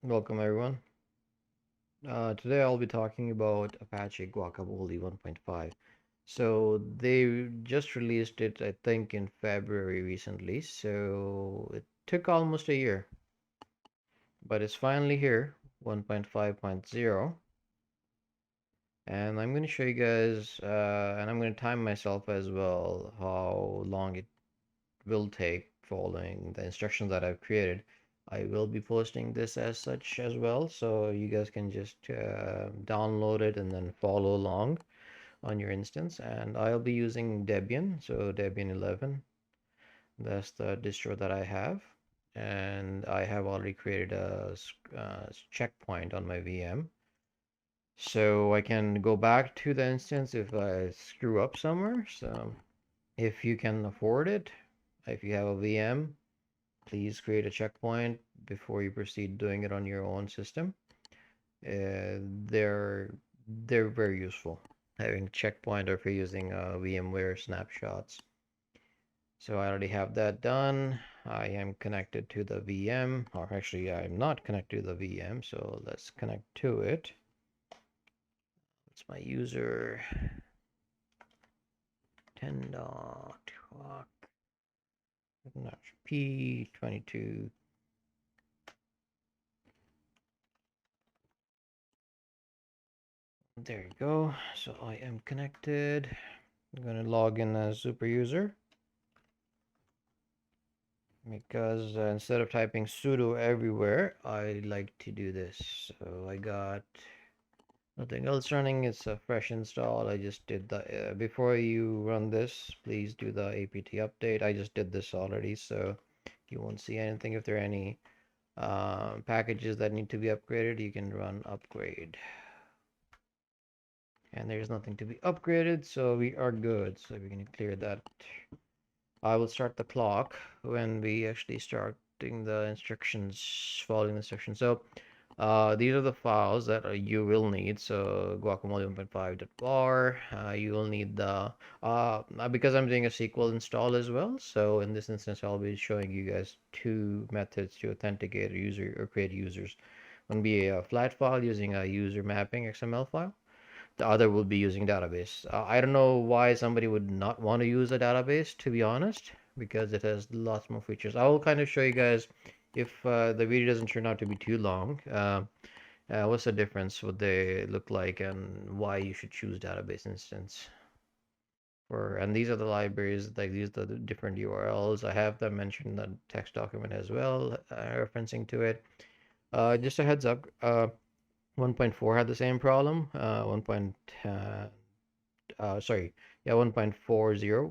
Welcome everyone. Today I'll be talking about Apache Guacamole 1.5. So they just released it, I think, in February recently. So it took almost a year, but it's finally here, 1.5.0. And I'm going to show you guys, and I'm going to time myself as well, how long it will take following the instructions that I've created. I will be posting this as such as well, so you guys can just download it and then follow along on your instance. And I'll be using Debian, so Debian 11. That's the distro that I have. And I have already created a checkpoint on my VM. So I can go back to the instance if I screw up somewhere. So if you can afford it, if you have a VM, please create a checkpoint before you proceed doing it on your own system. They're very useful. Having checkpoint or if you're using VMware snapshots. So I already have that done. I am connected to the VM, or actually I'm not connected to the VM, so let's connect to it. It's my user 10.clock P22. There you go. So I am connected. I'm going to log in as super user because instead of typing sudo everywhere, I like to do this. So I got nothing else running. It's a fresh install. I just did the before you run this, please do the apt update. I just did this already, so you won't see anything. If there are any packages that need to be upgraded, you can run upgrade. And there's nothing to be upgraded, so we are good. So we can clear that. I will start the clock when we actually starting the instructions, following the instructions. So these are the files that you will need. So guacamole 1.5.bar. You will need the because I'm doing a SQL install as well. So in this instance, I'll be showing you guys two methods to authenticate a user or create users. One be a flat file using a user mapping XML file. The other will be using database. I don't know why somebody would not want to use a database, to be honest, because it has lots more features. I will kind of show you guys if the video doesn't turn out to be too long. What's the difference, what they look like, and why you should choose database instance. And these are the libraries, like these are the different URLs. I have them mentioned in the text document as well, referencing to it. Just a heads up, 1.4 had the same problem. 1.40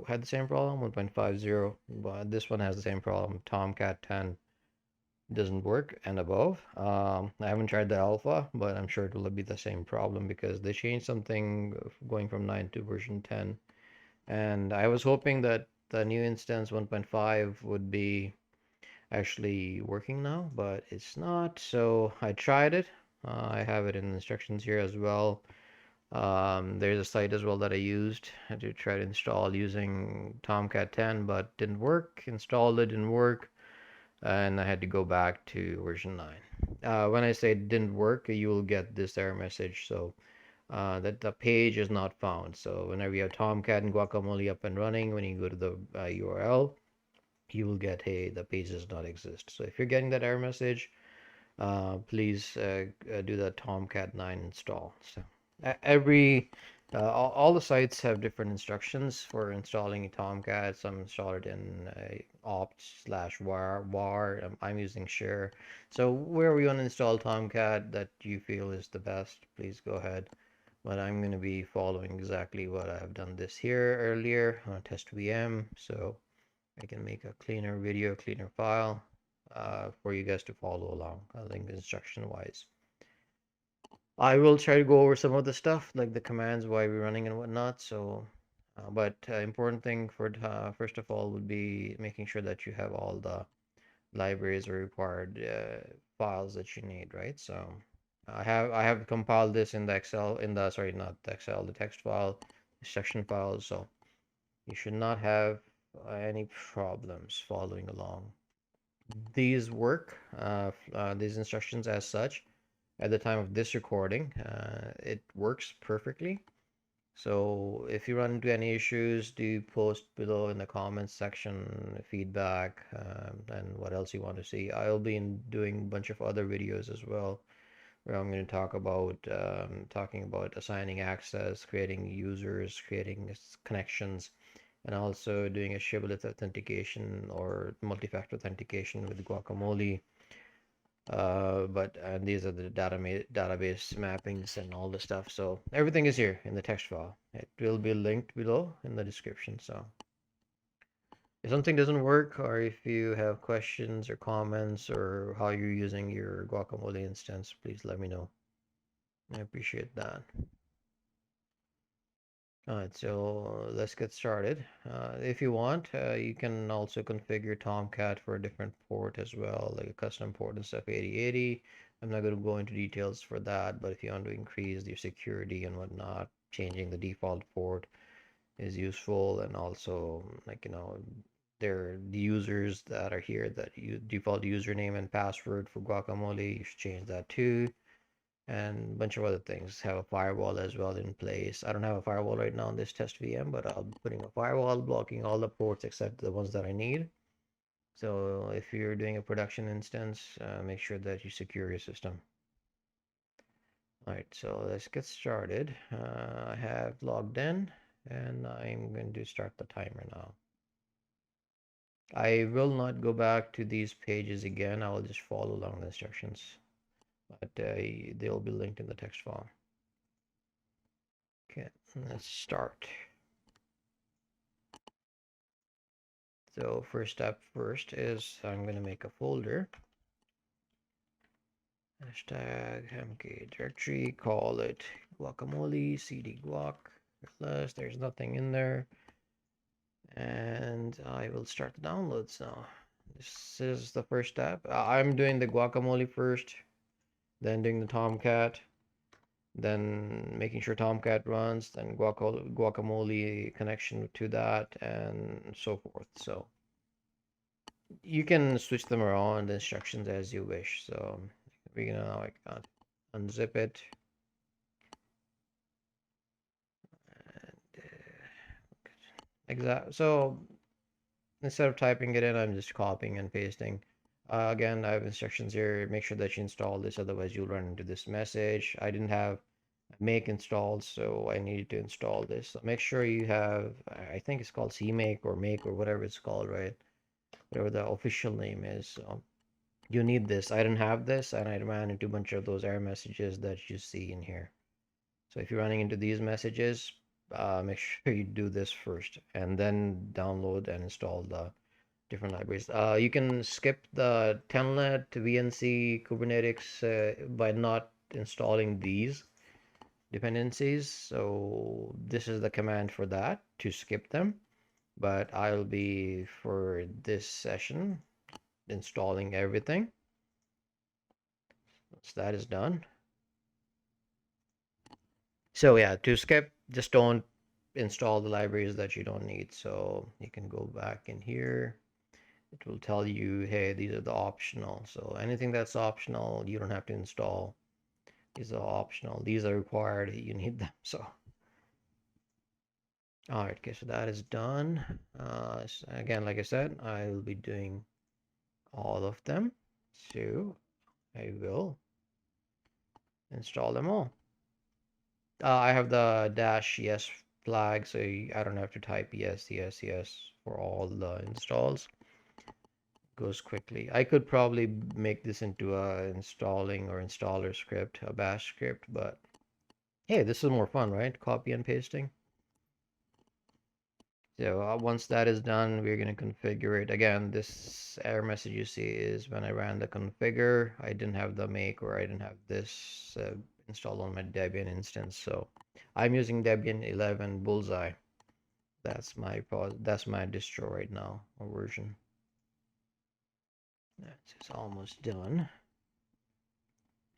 had the same problem. 1.50, but this one has the same problem. Tomcat 10 doesn't work and above. I haven't tried the alpha, but I'm sure it will be the same problem because they changed something going from 9 to version 10. And I was hoping that the new instance 1.5 would be actually working now, but it's not. So I tried it. I have it in instructions here as well. There's a site as well that I used to try to install using Tomcat 10, but didn't work. Installed it, didn't work, and I had to go back to version 9. When I say it didn't work, you will get this error message. So that the page is not found. So whenever you have Tomcat and Guacamole up and running, when you go to the URL, you will get, hey, the page does not exist. So if you're getting that error message, please do the Tomcat 9 install. So every all the sites have different instructions for installing Tomcat. Some install it in opt/var. I'm using share. So where you want to install Tomcat that you feel is the best, please go ahead. But I'm going to be following exactly what I have done this here earlier on test VM. So I can make a cleaner video, cleaner file for you guys to follow along, link instruction wise. I will try to go over some of the stuff like the commands, why we're running and whatnot. So, but important thing for first of all would be making sure that you have all the libraries or required files that you need, right? So I have compiled this in the Excel in the sorry not the Excel the text file section files. So you should not have any problems following along. these work, these instructions as such. At the time of this recording, it works perfectly. So if you run into any issues, do post below in the comments section feedback, and what else you want to see. I'll be doing a bunch of other videos as well, where I'm going to talk about talking about assigning access, creating users, creating connections, and also doing a shibboleth authentication or multi-factor authentication with Guacamole. But and these are the database mappings and all the stuff. So everything is here in the text file. It will be linked below in the description. So if something doesn't work, or if you have questions or comments or how you're using your Guacamole instance, please let me know. I appreciate that. All right, so let's get started. If you want, you can also configure Tomcat for a different port as well, like a custom port and stuff, 8080. I'm not going to go into details for that, but if you want to increase your security and whatnot, changing the default port is useful. And also, like, there the users that are here that you default username and password for Guacamole, you should change that too, and a bunch of other things. Have a firewall as well in place. I don't have a firewall right now on this test VM, but I'll be putting a firewall blocking all the ports except the ones that I need. So if you're doing a production instance, make sure that you secure your system. All right, so let's get started. I have logged in, and I'm going to start the timer now. I will not go back to these pages again. I will just follow along the instructions, but they'll be linked in the text file. Okay, let's start. So first step first is I'm going to make a folder. Hashtag mk directory, call it guacamole, cd guac, unless there's nothing in there. And I will start the downloads now. This is the first step. I'm doing the guacamole first, then doing the Tomcat, then making sure Tomcat runs, then guacamole connection to that, and so forth. So you can switch them around the instructions as you wish. So we're gonna now like unzip it, and exact. So instead of typing it in, I'm just copying and pasting. Again, I have instructions here. Make sure that you install this, otherwise you'll run into this message. I didn't have make installed, so I needed to install this. So make sure you have, I think it's called CMake or make or whatever it's called, right? Whatever the official name is. So you need this. I didn't have this, and I ran into a bunch of those error messages that you see in here. So if you're running into these messages, make sure you do this first, and then download and install the different libraries. You can skip the telnet, VNC, Kubernetes by not installing these dependencies. So this is the command for that, to skip them. But I'll be, for this session, installing everything. Once that is done. So yeah, to skip, just don't install the libraries that you don't need. So you can go back in here. It will tell you, hey, these are the optional. So anything that's optional, you don't have to install. These are optional. These are required. You need them. So all right, okay, so that is done. Again, like I said, I will be doing all of them. So I will install them all. I have the dash yes flag, so I don't have to type yes, yes, yes for all the installs. Goes quickly. I could probably make this into a installing or installer script, a bash script, but hey, this is more fun, right? Copy and pasting. So once that is done, we're going to configure it. Again, this error message you see is when I ran the configure, I didn't have the make, or I didn't have this installed on my Debian instance. So I'm using Debian 11 Bullseye. That's my distro right now, or version. That's almost done.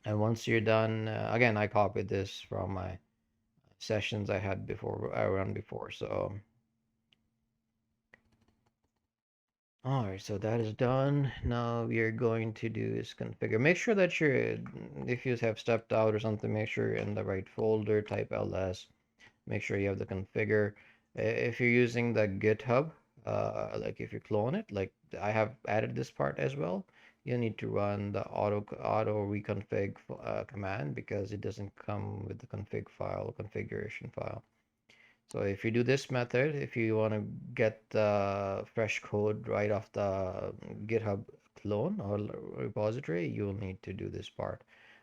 And once you're done, again, I copied this from my sessions I had before, I run before. So All right, so that is done. Now we are going to do is configure. Make sure that if you have stepped out or something, make sure you're in the right folder, type ls, make sure you have the configure. If you're using the GitHub, like if you clone it, like I have added this part as well, you need to run the auto reconfig command because it doesn't come with the configuration file. So if you do this method, if you want to get the fresh code right off the GitHub clone or repository, you'll need to do this part.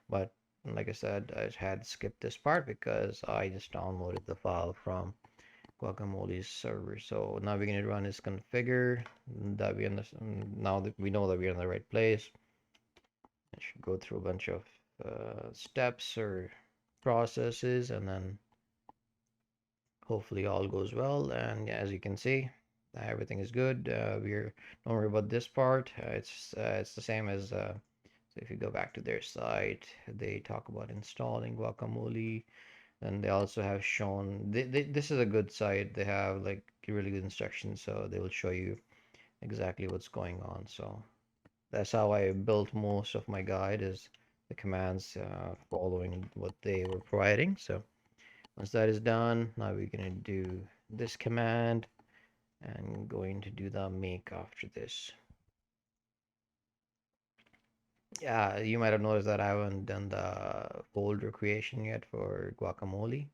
But like I said, I had skipped this part because I just downloaded the file from Guacamole's server. So now we're going to run this configure that now that we know that we're in the right place. I should go through a bunch of steps or processes, and then hopefully all goes well. And yeah, as you can see, everything is good. We're Don't worry about this part. It's the same as so if you go back to their site, they talk about installing Guacamole. And they also have shown this is a good site. They have like really good instructions, so they will show you exactly what's going on. So that's how I built most of my guide, is the commands following what they were providing. So once that is done, now we're going to do this command and going to do the make after this. Yeah, you might have noticed that I haven't done the folder creation yet for Guacamole,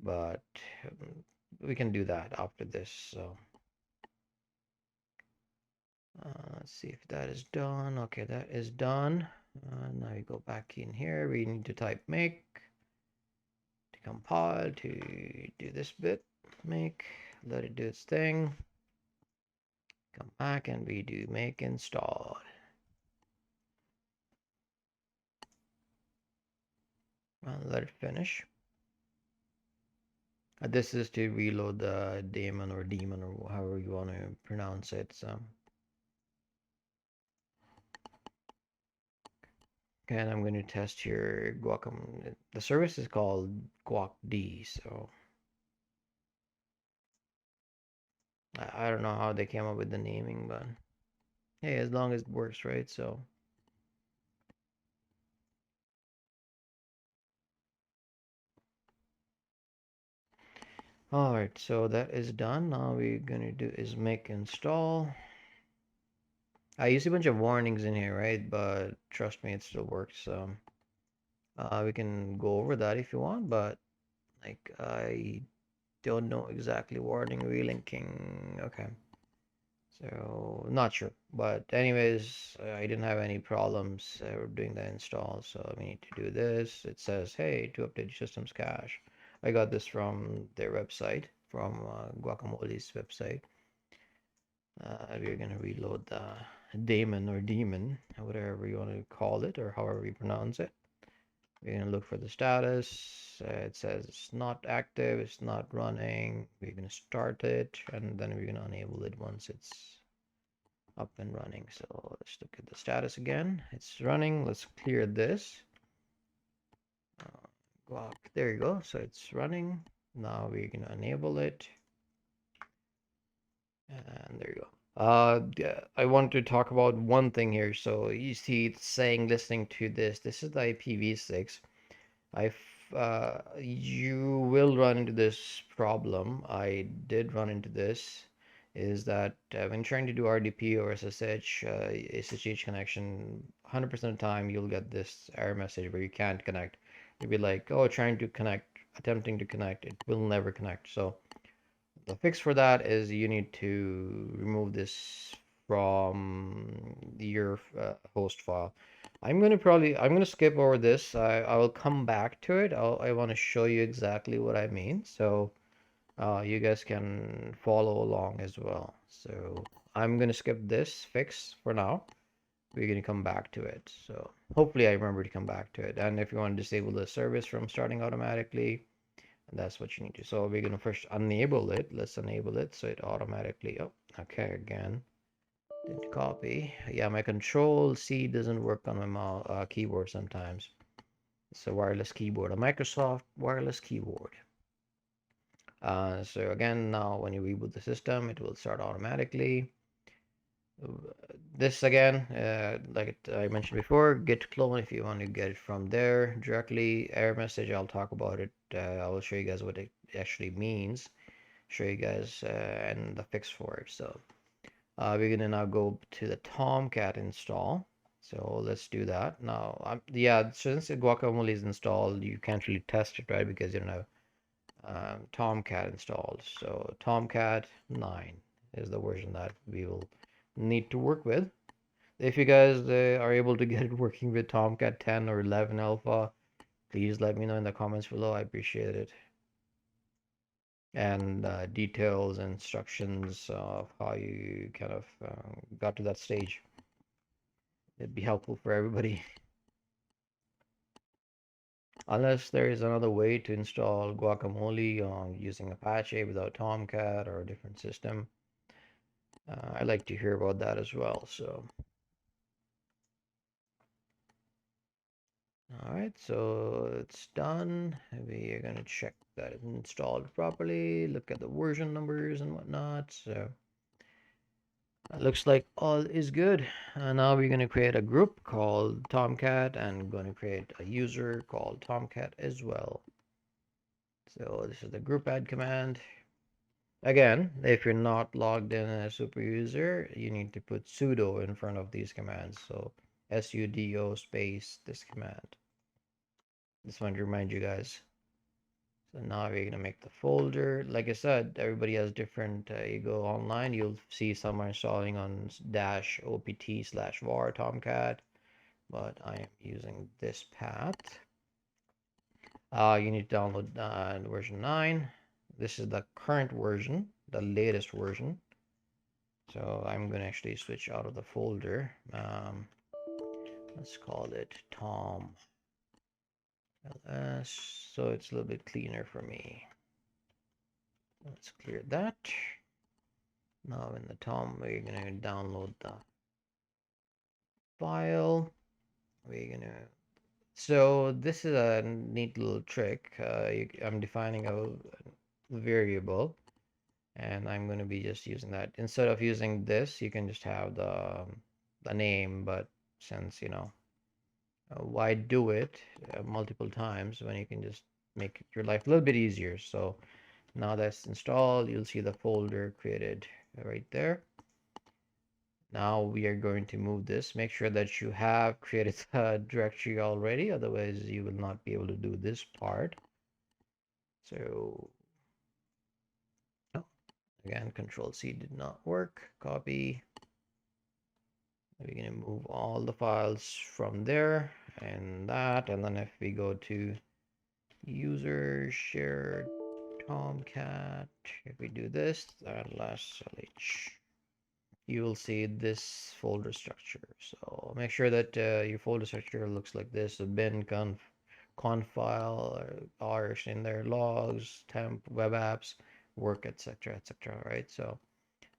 but we can do that after this. So let's see if that is done. Okay, that is done. Now we go back in here. We need to type make to compile to do this bit. Make, let it do its thing. Come back and we do make install. Let it finish. This is to reload the daemon or however you want to pronounce it. So, okay, and I'm going to test your Guacam. The service is called guacd. So I don't know how they came up with the naming, but hey, as long as it works, right? So, all right, so that is done. Now we're gonna do is make install. I use a bunch of warnings in here, right? But trust me, it still works. So, we can go over that if you want, but like I don't know exactly warning relinking. Okay. So not sure, but anyways, I didn't have any problems doing the install. So we need to do this. It says, hey, to update your system's cache. I got this from their website, from Guacamole's website. We're gonna reload the daemon, whatever you want to call it, or however you pronounce it. We're gonna look for the status. It says it's not active, it's not running. We're gonna start it, and then we're gonna enable it once it's up and running. So let's look at the status again. It's running. Let's clear this. There you go. So it's running. Now we're gonna enable it. And there you go. Yeah, I want to talk about one thing here. So you see it's saying listening to this. This is the IPv6. You will run into this problem. I did run into this. Is that when trying to do RDP or SSH connection, 100% of the time you'll get this error message where you can't connect. You'll be like, oh, trying to connect, attempting to connect, it will never connect. So the fix for that is you need to remove this from your host file. I'm gonna skip over this. I will come back to it. I want to show you exactly what I mean, so you guys can follow along as well. So I'm gonna skip this fix for now. We're gonna come back to it. So hopefully I remember to come back to it. And if you want to disable the service from starting automatically, that's what you need to. So we're gonna first enable it. Let's enable it so it automatically. Oh, okay. Again, didn't copy. Yeah, my Control C doesn't work on my keyboard sometimes. It's a wireless keyboard, a Microsoft wireless keyboard. So again, now when you reboot the system, it will start automatically. This again, like I mentioned before, git clone if you want to get it from there directly. Error message, I'll talk about it. I will show you guys what it actually means. Show you guys and the fix for it. So we're gonna now go to the Tomcat install. So let's do that now. Yeah, since the Guacamole is installed, you can't really test it, right? Because you don't have Tomcat installed. So Tomcat 9 is the version that we will need to work with. If you guys are able to get it working with Tomcat 10 or 11 alpha, please let me know in the comments below. I appreciate it. And details, instructions of how you kind of got to that stage. It'd be helpful for everybody. Unless there is another way to install Guacamole using Apache without Tomcat or a different system. I'd like to hear about that as well. So, all right, so it's done. We are going to check that it's installed properly, look at the version numbers and whatnot. So, looks like all is good. Now we're going to create a group called Tomcat and going to create a user called Tomcat as well. So this is the group add command. Again, if you're not logged in as a super user, you need to put sudo in front of these commands. So sudo space this command. Just want to remind you guys. So now we're gonna make the folder. Like I said, everybody has different. You go online, you'll see some are installing on -opt/var Tomcat, but I am using this path. You need to download version 9. This is the current version, the latest version. So I'm going to actually switch out of the folder. Let's call it Tom ls, so it's a little bit cleaner for me. Let's clear that. Now in the Tom, we're going to download the file. We're going to So this is a neat little trick. I'm defining a variable, and I'm going to be just using that. Instead of using this, you can just have the name, but since, why do it multiple times when you can just make your life a little bit easier. So now that's installed, you'll see the folder created right there. Now we are going to move this. Make sure that you have created a directory already, otherwise you will not be able to do this part. So, oh, again, Control C did not work. Copy. We're going to move all the files from there and that. And then if we go to user share Tomcat, if we do this, last LH, you will see this folder structure. So make sure that your folder structure looks like this: a bin conf file, R in there, logs, temp, web apps, work, etc., etc. Right? So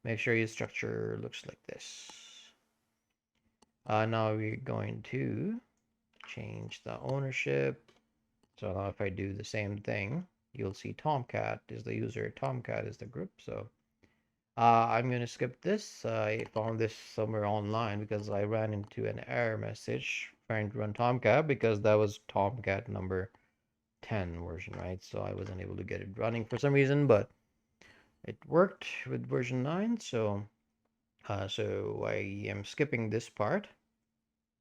make sure your structure looks like this. Now we're going to change the ownership. So now if I do the same thing, you'll see Tomcat is the user, Tomcat is the group. So I'm going to skip this. I found this somewhere online because I ran into an error message trying to run Tomcat because that was Tomcat number 10 version, right? So I wasn't able to get it running for some reason, but it worked with version 9. So I am skipping this part.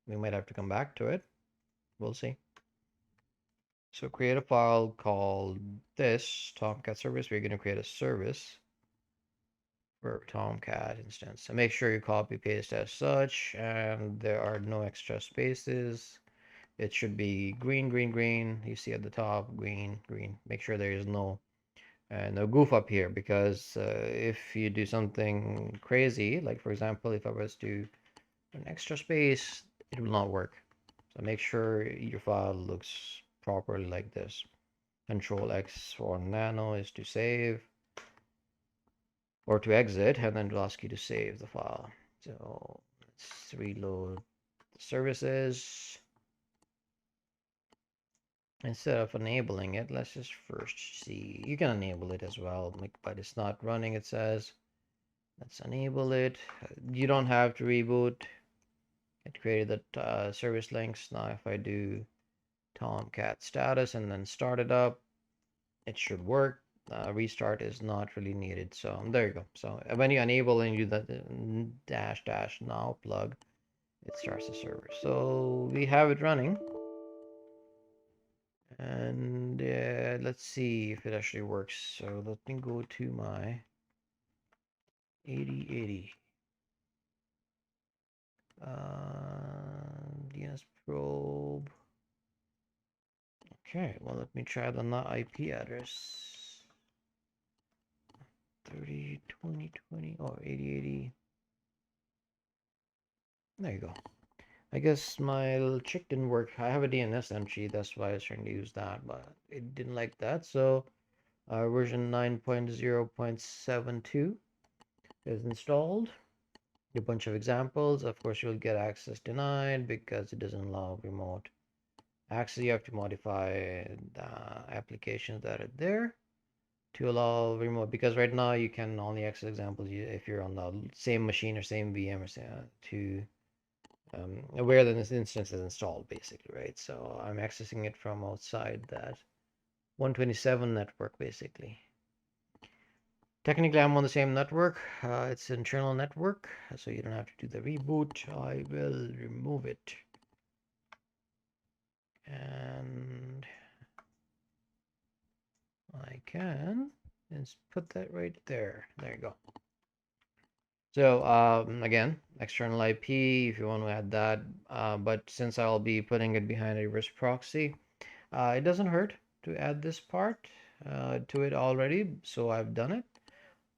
We might have to come back to it. We'll see. So create a file called this Tomcat service. We're going to create a service for Tomcat instance. So make sure you copy paste as such, and there are no extra spaces. It should be green, green, green. You see at the top, green, green. Make sure there is no goof up here, because if you do something crazy, like for example, if I was to an extra space, it will not work. So make sure your file looks properly like this. Control X for nano is to save or to exit, and then it'll ask you to save the file. So let's reload the services. Instead of enabling it, let's just first see. You can enable it as well, but it's not running, it says. Let's enable it. You don't have to reboot. It created the service links. Now if I do Tomcat status and then start it up, it should work. Restart is not really needed. So there you go. So when you enable and you do the dash dash now plug, it starts the server. So we have it running. And let's see if it actually works. So let me go to my 8080 DNS probe. Okay, well, let me try the IP address. 30.20.20 or 8080. There you go. I guess my little trick didn't work. I have a DNS entry, that's why I was trying to use that, but it didn't like that. So version 9.0.72 is installed. A bunch of examples. Of course, you'll get access denied because it doesn't allow remote access. You have to modify the applications that are there to allow remote, because right now you can only access examples if you're on the same machine or same VM or to where the instance is installed, basically, right? So I'm accessing it from outside that 127 network, basically. Technically, I'm on the same network. It's internal network, so you don't have to do the reboot. I will remove it. And I can just put that right there. There you go. So again, external IP, if you want to add that, but since I'll be putting it behind a reverse proxy, it doesn't hurt to add this part to it already, so I've done it.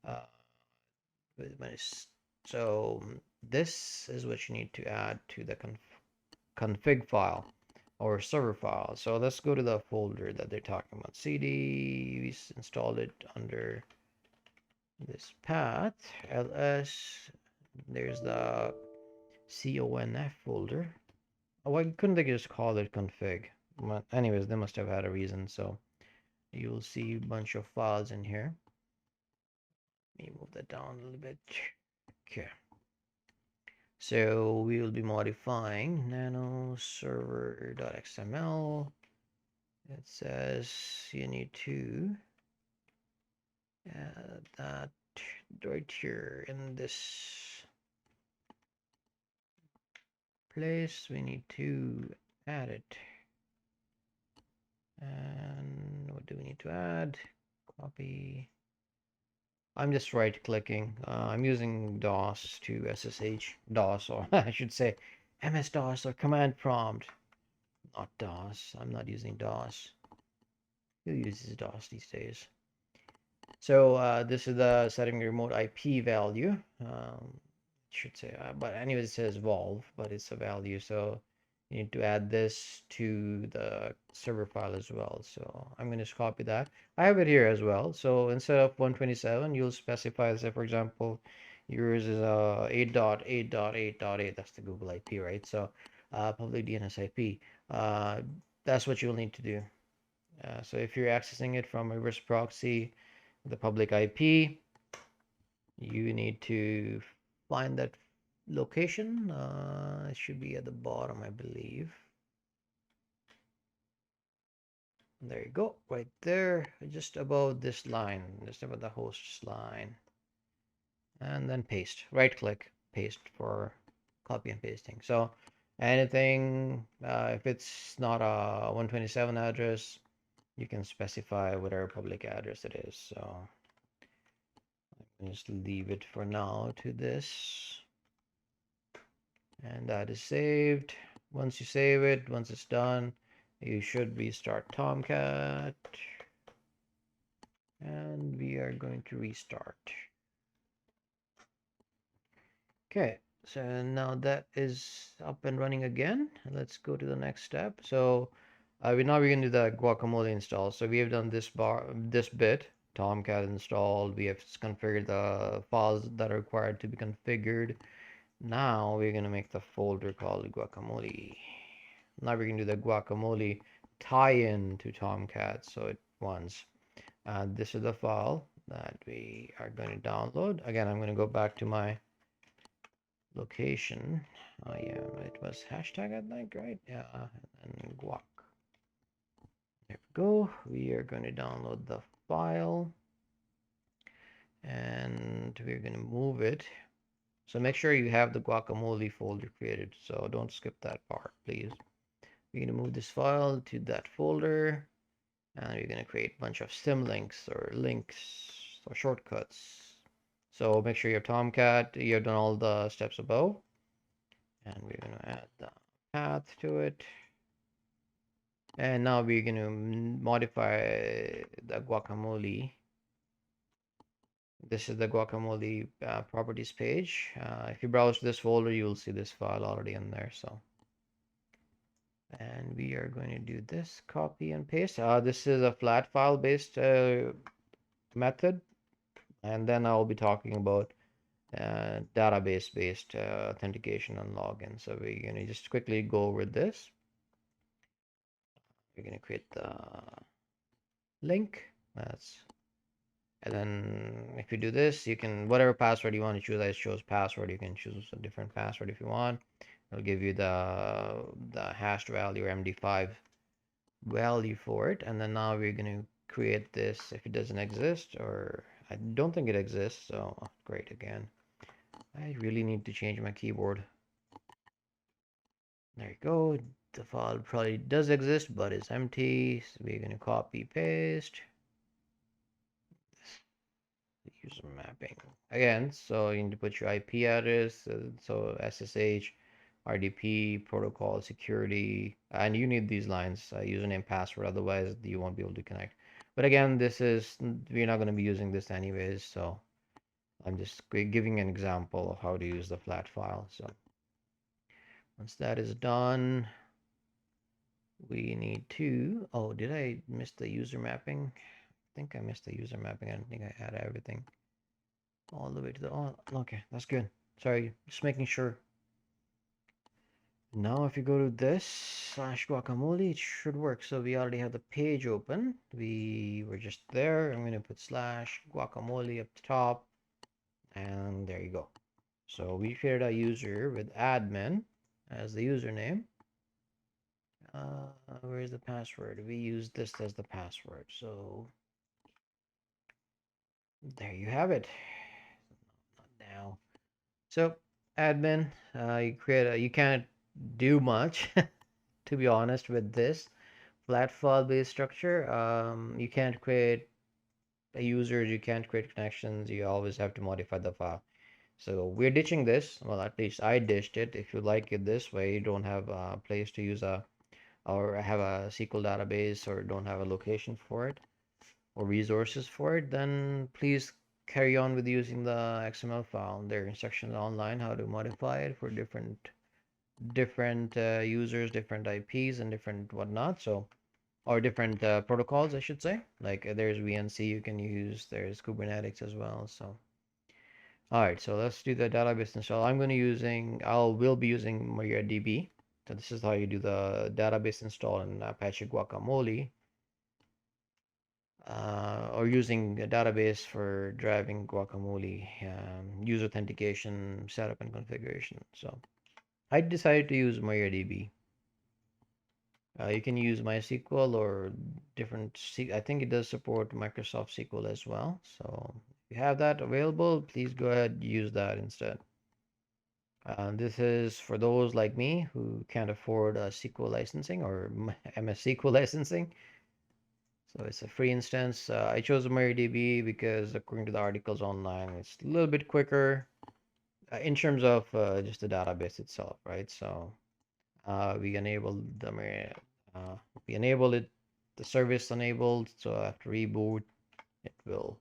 Uh, so this is what you need to add to the config file or server file. So let's go to the folder that they're talking about. CD, we installed it under this path, ls, there's the conf folder. Why couldn't they just call it config? But anyways, they must have had a reason. So you'll see a bunch of files in here. Let me move that down a little bit. Okay. So we will be modifying nano server.xml. It says you need to add that right here in this place. We need to add it. And what do we need to add? Copy. I'm just right clicking. I'm using DOS to SSH. DOS, or I should say MS-DOS or command prompt. Not DOS. I'm not using DOS. Who uses DOS these days? So this is the setting remote IP value. Should say, but anyways, it says Valve, but it's a value. So you need to add this to the server file as well. So I'm going to copy that. I have it here as well. So instead of 127, you'll specify, say, for example, yours is 8.8.8.8. That's the Google IP, right? So public DNS IP. That's what you'll need to do. So if you're accessing it from a reverse proxy, the public IP, you need to find that location. It should be at the bottom, I believe. There you go, right there, just above this line, just above the host's line. And then paste, right click, paste for copy and pasting. So anything, if it's not a 127 address, you can specify whatever public address it is. So just leave it for now to this. And that is saved. Once you save it, once it's done, you should restart Tomcat. And we are going to restart. Okay, so now that is up and running again. Let's go to the next step. So we're going to do the Guacamole install. So we have done this bit, Tomcat installed. We have configured the files that are required to be configured. Now we're going to make the folder called Guacamole. Now we're going to do the Guacamole tie-in to Tomcat, so it runs. This is the file. that we are going to download. Again, I'm going to go back to my location. Yeah, it was hashtag, I think, right? Yeah, and guac. There we go. We are going to download the file and we're going to move it. So make sure you have the guacamole folder created. So don't skip that part, please. We're going to move this file to that folder and we're going to create a bunch of symlinks or links or shortcuts. So make sure you have Tomcat, you have done all the steps above. And we're going to add the path to it. And now we're going to modify the guacamole. This is the guacamole properties page. If you browse this folder, you will see this file already in there. So, and we are going to do this, copy and paste. This is a flat file based method. And then I'll be talking about database based authentication and login. So we're going to just quickly go over this. We're going to create the link. And then if you do this, you can, whatever password you want to choose, I chose password. You can choose a different password if you want. It'll give you the hashed value or MD5 value for it. And then now we're going to create this if it doesn't exist, or I don't think it exists. So great again. I really need to change my keyboard. There you go. The file probably does exist, but it's empty. So we're going to copy paste. User mapping again, so you need to put your IP address, so SSH, RDP, protocol, security, and you need these lines, username, password, otherwise you won't be able to connect. But again, we're not going to be using this anyways, so I'm just giving an example of how to use the flat file. So once that is done, we need to, oh, did I miss the user mapping? I think I missed the user mapping. I don't think I had everything all the way to the, oh, okay, that's good. Sorry, just making sure. Now if you go to this slash guacamole, it should work. So we already have the page open. We were just there. I'm going to put slash guacamole up the top, and there you go. So we created a user with admin as the username. Where's the password? We use this as the password. So there you have it. Not now. So admin, you can't do much to be honest with this flat file based structure. You can't create users, you can't create connections, you always have to modify the file. So we're ditching this. Well, at least I ditched it. If you like it this way, you don't have a place to use or have a SQL database, or don't have a location for it or resources for it, then please carry on with using the XML file. There are instructions online how to modify it for different users, different IPs, and different whatnot. So, or different protocols, I should say. Like there's VNC you can use. There's Kubernetes as well. So, all right. So let's do the database install. Will be using MariaDB. So this is how you do the database install in Apache Guacamole. Or using a database for driving Guacamole, user authentication, setup, and configuration. So I decided to use MariaDB. You can use MySQL or different. I think it does support Microsoft SQL as well. So if you have that available, please go ahead and use that instead. This is for those like me who can't afford SQL licensing or MS SQL licensing. So it's a free instance. I chose MariaDB because according to the articles online, it's a little bit quicker in terms of just the database itself, right? So we enabled we enabled it, the service enabled. So after reboot, it will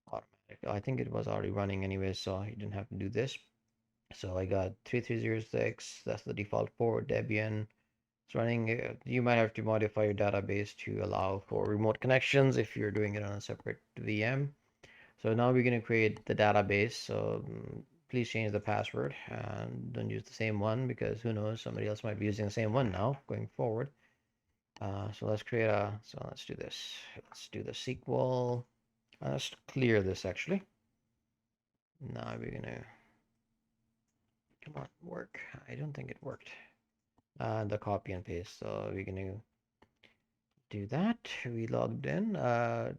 automatic. I think it was already running anyway, so you didn't have to do this. So I got 3306. That's the default port. Debian. It's running. You might have to modify your database to allow for remote connections if you're doing it on a separate VM. So now we're going to create the database. So please change the password and don't use the same one, because who knows, somebody else might be using the same one now going forward. So let's do this. Let's do the SQL. Let's clear this actually. Now we're gonna, come on, work. I don't think it worked. The copy and paste. So we're gonna do that. We logged in. I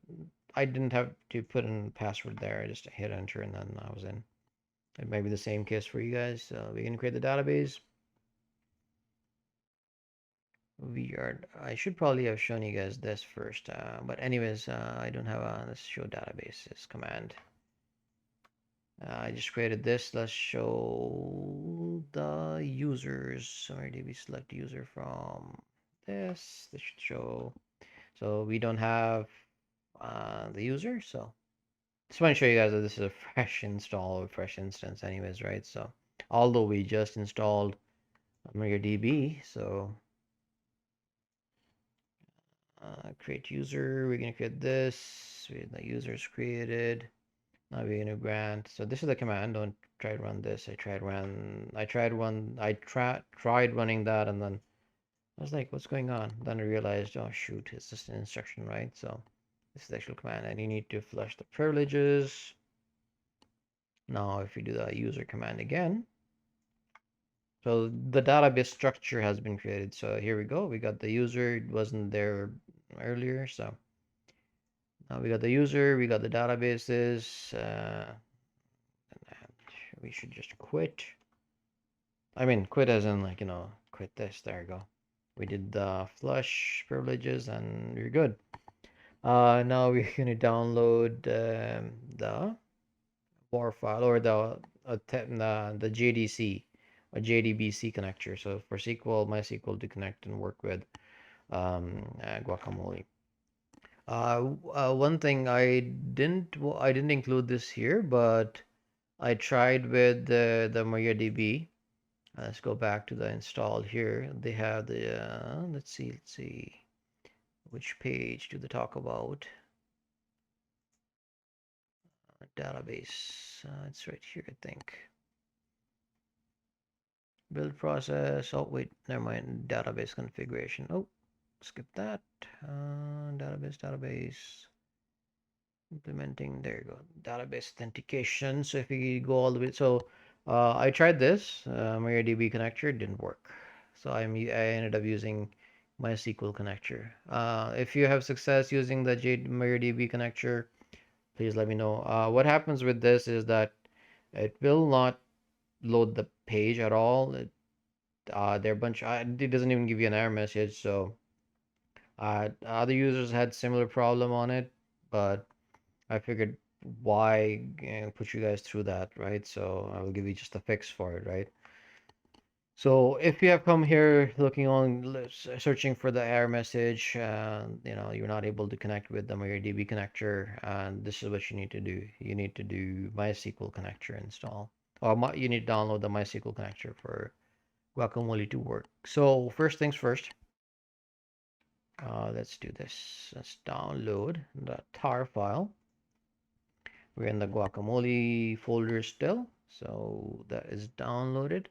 didn't have to put in password there. I just hit enter and then I was in. It may be the same case for you guys. So we're gonna create the database. I should probably have shown you guys this first, but anyways, I don't have a let's show databases command. I just created this. Let's show the users. So where did we select user from? This should show. So we don't have the user. So just want to show you guys that this is a fresh install or fresh instance, anyways, right? So although we just installed MariaDB, so create user. We're gonna create this. The user is created. Now we're gonna grant. So this is the command. Don't try to run this. I tried running that, and then I was like, what's going on? Then I realized, oh shoot, it's just an instruction, right? So this is the actual command, and you need to flush the privileges. Now if you do the user command again, so the database structure has been created. So here we go. We got the user. It wasn't there earlier, so now we got the user. We got the databases. And we should just quit. I mean, quit as in like, quit this. There you go. We did the flush privileges and we're good. Now we're gonna download the WAR file or the JDC or JDBC connector. So for SQL, MySQL to connect and work with Guacamole. One thing I didn't include this here, but I tried with the MariaDB. Let's go back to the install here. They have the let's see which page do they talk about? Database. It's right here, I think. Build process. Oh wait, never mind. Database configuration. Oh, skip that. Database. Implementing. There you go. Database authentication. So if we go all the way, so I tried this MariaDB connector. It didn't work. So I ended up using MySQL connector. If you have success using the MariaDB connector, please let me know. What happens with this is that it will not load the page at all. There are a bunch. It doesn't even give you an error message. So other users had similar problem on it, but I figured why put you guys through that, right? So I will give you just a fix for it, right? So if you have come here looking on searching for the error message, you're not able to connect with the MariaDB connector, and this is what you need to do. You need to do MySQL connector install, or you need to download the MySQL connector for Guacamole to work. So first things first, let's do this. Let's download the tar file. We're in the Guacamole folder still, so that is downloaded.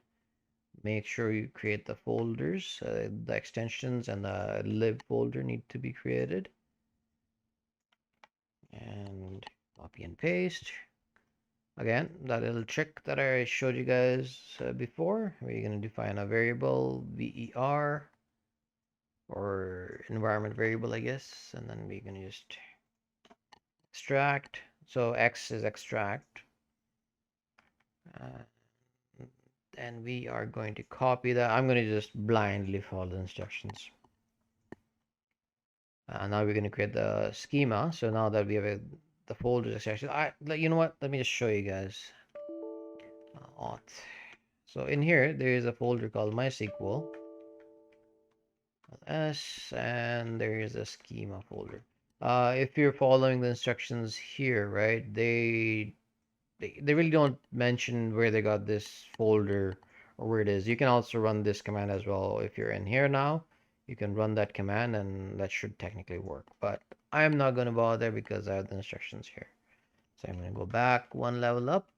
Make sure you create the folders. The extensions and the lib folder need to be created. And copy and paste. Again, that little trick that I showed you guys before. We're going to define a variable, var, or environment variable, I guess. And then we're going to just extract. So x is extract. And we are going to copy that. I'm going to just blindly follow the instructions. Now we're going to create the schema. So now that we have the folders section, you know what? Let me just show you guys. Auth. So in here, there is a folder called MySQL S, and there is a schema folder. If you're following the instructions here, right, they really don't mention where they got this folder or where it is. You can also run this command as well. If you're in here now, you can run that command and that should technically work. But I'm not going to bother because I have the instructions here. So I'm going to go back one level up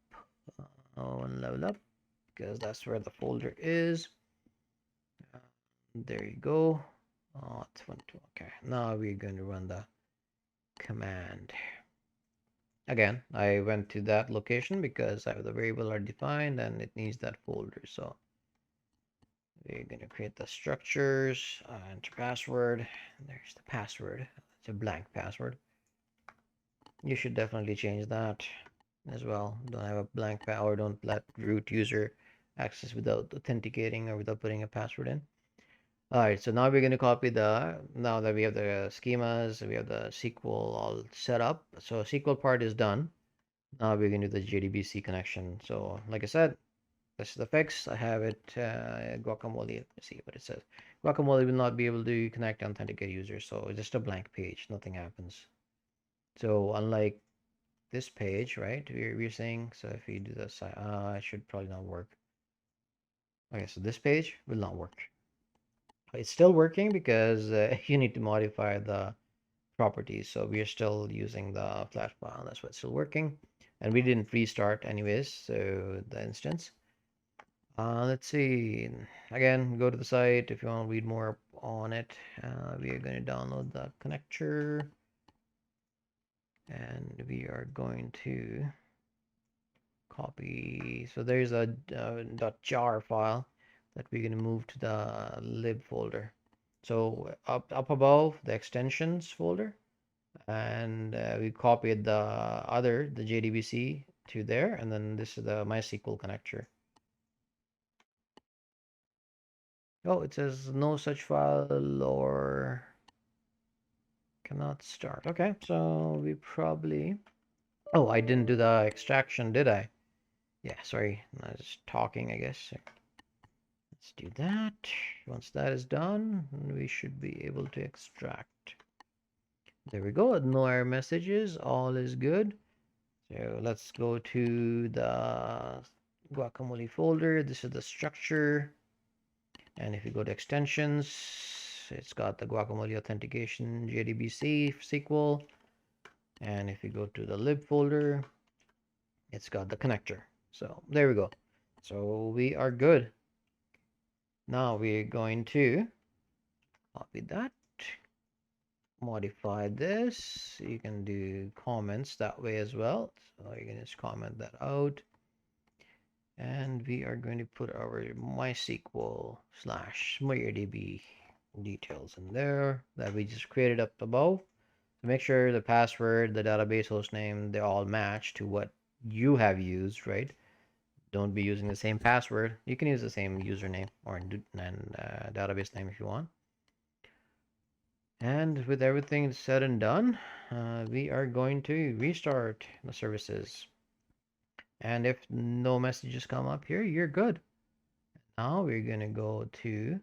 because that's where the folder is. There you go. Oh, it's 1, 2. Okay, now we're going to run the command. again, I went to that location because I have the variable are defined and it needs that folder. So we're going to create the structures, enter password. There's the password. It's a blank password. You should definitely change that as well. Don't have a blank or don't let root user access without authenticating or without putting a password in. All right, so now we're going to copy now that we have the schemas, we have the SQL all set up. So SQL part is done. Now we're going to do the JDBC connection. So like I said, this is the fix. I have it, Guacamole. Let's see what it says. Guacamole will not be able to connect and authenticate users. So it's just a blank page. Nothing happens. So unlike this page, right? We're saying, so if we do this, it should probably not work. Okay, so this page will not work. It's still working because you need to modify the properties. So we are still using the flat file. That's what's still working. And we didn't restart anyways, so the instance. Let's see. Again, go to the site if you want to read more on it. We are going to download the connector. And we are going to copy. So there's a .jar file that we're going to move to the lib folder. So up above the extensions folder, and we copied the JDBC to there, and then this is the MySQL connector. Oh, it says no such file or cannot start. Okay, so we probably. Oh, I didn't do the extraction, did I? Yeah, sorry, I was talking, I guess. Let's do that. Once that is done, we should be able to extract. There we go. No error messages. All is good. So let's go to the Guacamole folder. This is the structure. And if you go to extensions, it's got the Guacamole authentication, JDBC, SQL. And if you go to the lib folder, it's got the connector. So there we go. So we are good. Now we're going to copy that, modify this. You can do comments that way as well. So you can just comment that out. And we are going to put our MySQL / MariaDB details in there that we just created up above. To make sure the password, the database hostname, they all match to what you have used, right? Don't be using the same password. You can use the same username or database name if you want. And with everything said and done, we are going to restart the services. And if no messages come up here, you're good. Now we're going to go to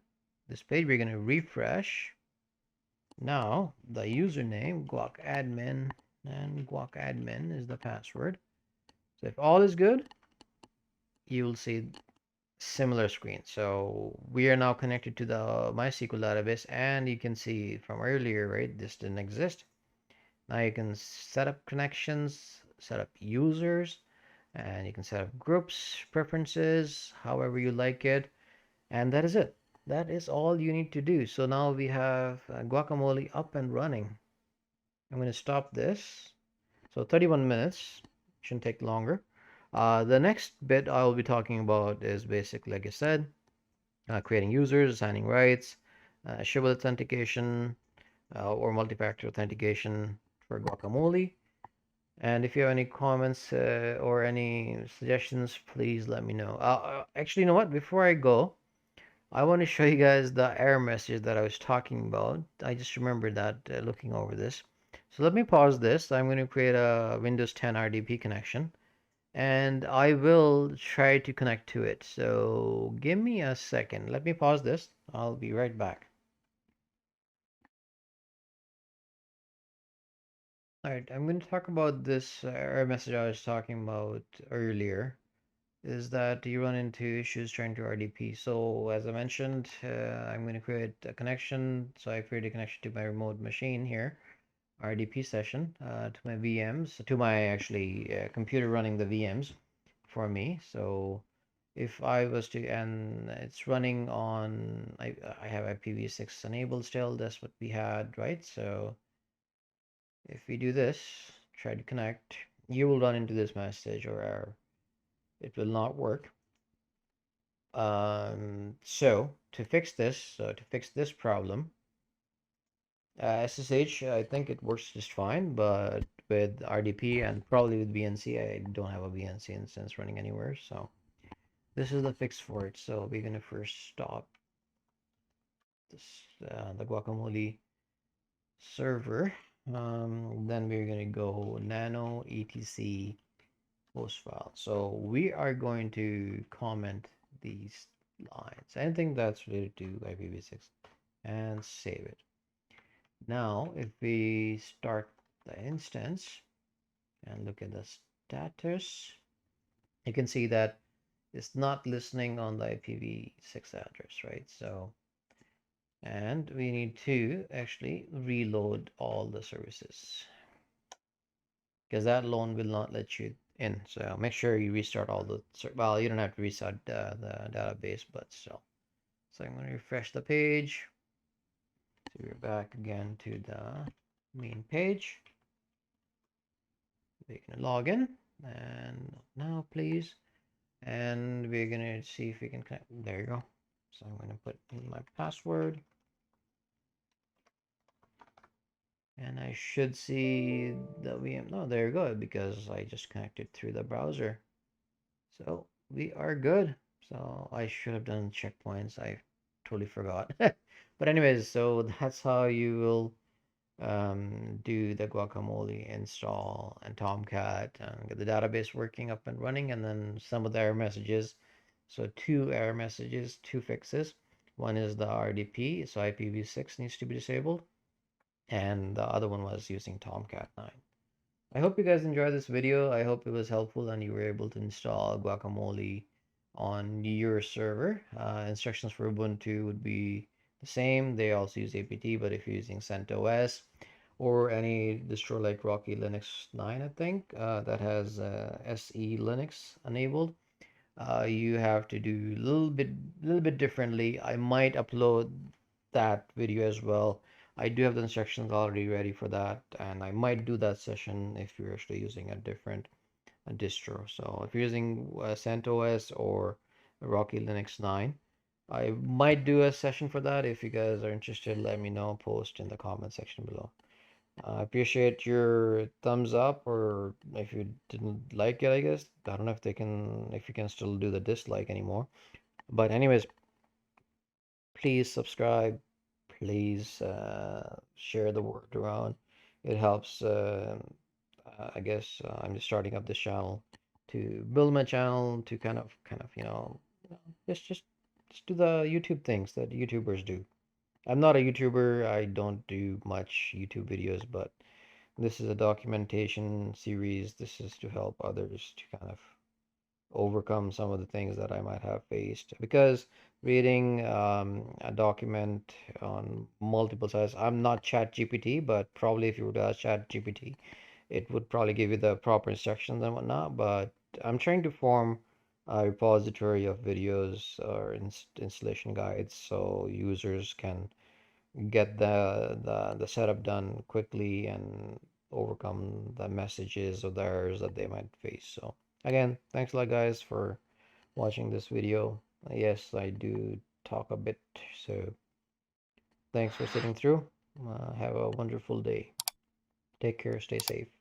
this page. We're going to refresh. Now the username guacadmin and guacadmin is the password. So if all is good, you will see similar screen. So we are now connected to the MySQL database, and you can see from earlier, right? This didn't exist. Now you can set up connections, set up users, and you can set up groups, preferences, however you like it. And that is it. That is all you need to do. So now we have Guacamole up and running. I'm going to stop this. So 31 minutes. Shouldn't take longer. The next bit I'll be talking about is basically, like I said, creating users, assigning rights, shareable authentication, or multi-factor authentication for Guacamole. And if you have any comments or any suggestions, please let me know. Actually, you know what? Before I go, I want to show you guys the error message that I was talking about. I just remembered that looking over this. So let me pause this. I'm going to create a Windows 10 RDP connection, and I will try to connect to it. So give me a second. Let me pause this. I'll be right back. All right, I'm going to talk about this error message I was talking about earlier. Is that you run into issues trying to RDP. So as I mentioned, I'm going to create a connection. So I create a connection to my remote machine here, RDP session, to my VMs, to my actually computer running the VMs for me. So if I was to, and it's running on, I have IPv6 enabled still. That's what we had, right? So if we do this, try to connect, you will run into this message or error. It will not work. So to fix this problem, SSH, I think it works just fine, but with RDP and probably with VNC, I don't have a VNC instance running anywhere, so this is the fix for it. So we're gonna first stop this the Guacamole server. Then we're gonna go nano etc host file. So we are going to comment these lines, anything that's related to IPv6, and save it. Now, if we start the instance and look at the status, you can see that it's not listening on the IPv6 address, right? So, and we need to actually reload all the services because that alone will not let you in. So make sure you restart all the, well, you don't have to restart the database, but still. So I'm going to refresh the page. So we're back again to the main page. We're going to log in and now please. And we're going to see if we can connect. There you go. So I'm going to put in my password. And I should see the VM. No, there you go, because I just connected through the browser. So we are good. So I should have done checkpoints. I totally forgot. But anyways, so that's how you will do the Guacamole install and Tomcat and get the database working up and running, and then some of the error messages. So two error messages, two fixes. One is the RDP, so IPv6 needs to be disabled, and the other one was using Tomcat 9. I hope you guys enjoyed this video. I hope it was helpful and you were able to install Guacamole on your server. Instructions for Ubuntu would be the same. They also use apt, but if you're using CentOS or any distro like Rocky Linux 9, I think, that has SE Linux enabled, you have to do a little bit differently. I might upload that video as well. I do have the instructions already ready for that, and I might do that session if you're actually using a different distro. So if you're using CentOS or Rocky Linux 9, I might do a session for that. If you guys are interested, let me know. Post in the comment section below. I appreciate your thumbs up, or if you didn't like it, I guess. I don't know if they can, if you can still do the dislike anymore. But anyways, please subscribe. Please share the word around. It helps. I guess I'm just starting up this channel to build my channel to kind of, just do the YouTube things that YouTubers do. I'm not a YouTuber. I don't do much YouTube videos, but this is a documentation series. This is to help others to kind of overcome some of the things that I might have faced. Because reading a document on multiple sites, I'm not Chat GPT, but probably if you were to ask Chat GPT, it would probably give you the proper instructions and whatnot. But I'm trying to form a repository of videos or installation guides so users can get the setup done quickly and overcome the messages or the errors that they might face. So again, thanks a lot guys for watching this video. Yes, I do talk a bit, so thanks for sitting through. Have a wonderful day. Take care, stay safe.